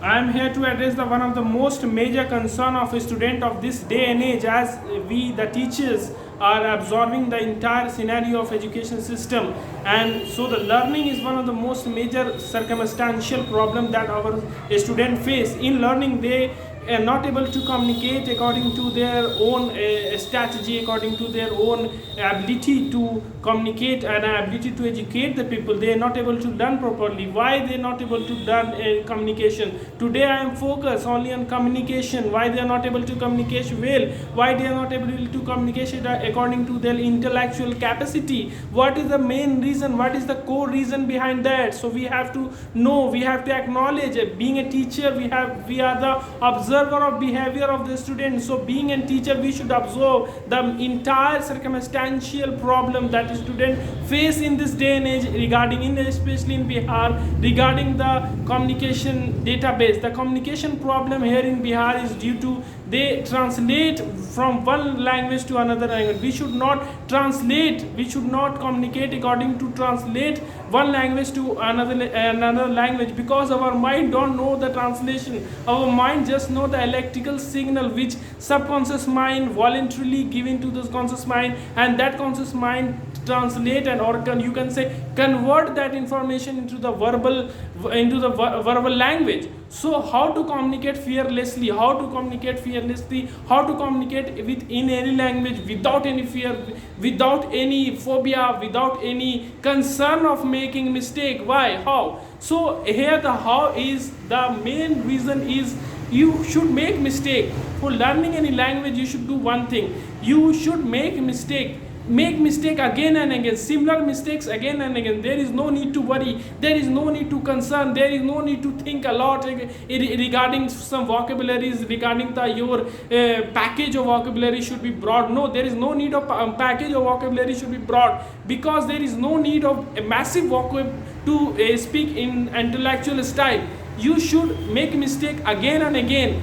I am here to address the one of the most major concern of a student of this day and age, as we the teachers are absorbing the entire scenario of education system, and so the learning is one of the most major circumstantial problem that our student face. In learning, they are not able to communicate according to their own strategy, according to their own ability to communicate and ability to educate the people. They are not able to learn properly. Why they are not able to learn communication? Today I am focused only on communication. Why they are not able to communicate well? Why they are not able to communicate according to their intellectual capacity? What is the main reason? What is the core reason behind that? So we have to know, we have to acknowledge, being a teacher, we are the observer of behavior of the student. So being a teacher, we should observe the entire circumstantial problem that student face in this day and age, regarding especially in Bihar, regarding the communication database. The communication problem here in Bihar is due to they translate from one language to another language. We should not translate, we should not communicate according to translate one language to another language, because our mind don't know the translation. Our mind just know the electrical signal which subconscious mind voluntarily giving to this conscious mind, and that conscious mind translate and you can say convert that information into the verbal language. So how to communicate fearlessly, how to communicate in any language without any fear, without any phobia, without any concern of making mistake. Why? How? So here the how is the main reason is you should make mistake. For learning any language, you should do one thing: you should make mistake again and again, similar mistakes again and again. There is no need to worry, there is no need to concern, there is no need to think a lot regarding some vocabularies, regarding your package of vocabulary should be broad. No, there is no need of package of vocabulary should be broad, because there is no need of a massive vocab to speak in intellectual style. You should make mistake again and again.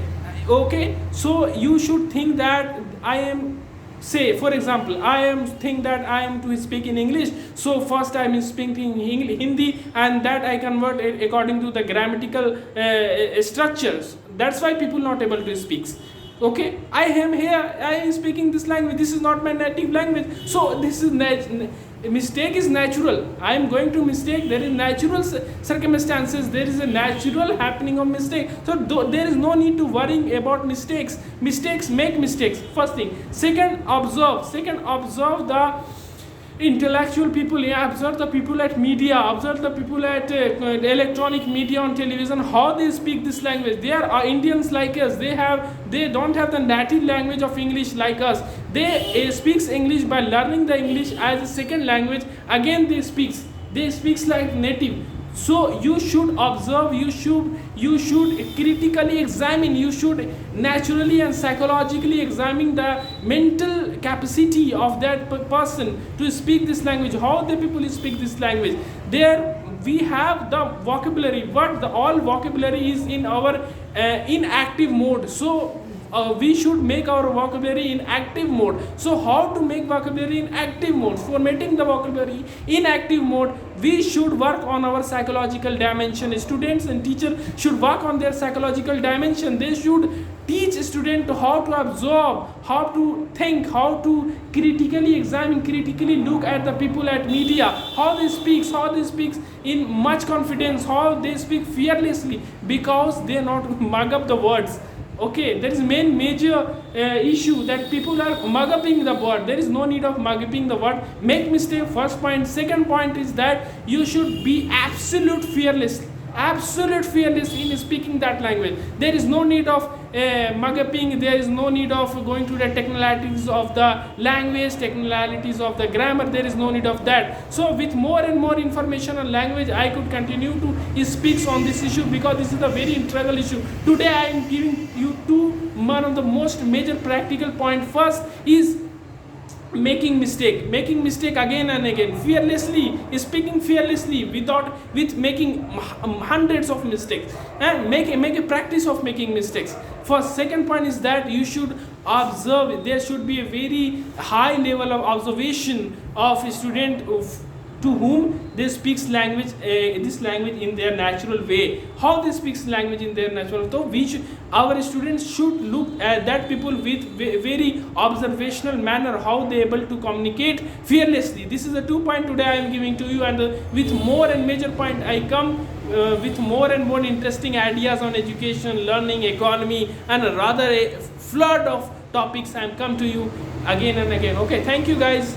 Okay, so you should think that I am, say for example, I am think that I am to speak in English, so first I am speaking Hindi, and that I convert it according to the grammatical structures. That's why people not able to speak. Okay, I am here, I am speaking this language, this is not my native language, so this is mistake is natural. I am going to mistake, there is natural circumstances, there is a natural happening of mistake. So there is no need to worrying about mistakes. Make mistakes, first thing. Second, observe the intellectual people. Observe the people at media, observe the people at electronic media on television, how they speak this language. They are Indians like us, they don't have the native language of English like us. They speaks English by learning the English as a second language. Again they speaks like native. So you should observe, you should critically examine, you should naturally and psychologically examine the mental capacity of that person to speak this language, how the people speak this language. There we have the vocabulary, but all vocabulary is in our inactive mode. So we should make our vocabulary in active mode. So how to make vocabulary in active mode? For making the vocabulary in active mode, we should work on our psychological dimension. Students and teachers should work on their psychological dimension. They should teach students how to absorb, how to think, how to critically examine, critically look at the people at media, how they speak in much confidence, how they speak fearlessly, because they not mug up the words. Okay, there is major issue that people are mug-upping the word. There is no need of mug-upping the word. Make mistake, first point. Second point is that you should be absolute fearless in speaking that language. There is no need of mug-upping, there is no need of going to the technicalities of the language, technicalities of the grammar. There is no need of that. So with more and more information on language, I could continue to speak on this issue, because this is a very integral issue. Today I am giving you one of the most major practical point. First is making mistake again and again, fearlessly speaking, fearlessly with making hundreds of mistakes, and make a practice of making mistakes. First. Second point is that you should observe. There should be a very high level of observation of student to whom they speaks language, this language in their natural way, how they speaks language in their natural. So we should, our students should look at that people with very observational manner, how they able to communicate fearlessly. This is the 2 point today I am giving to you, and with more and major point I come with more and more interesting ideas on education, learning, economy, and rather a flood of topics I am come to you again and again. Okay, thank you guys.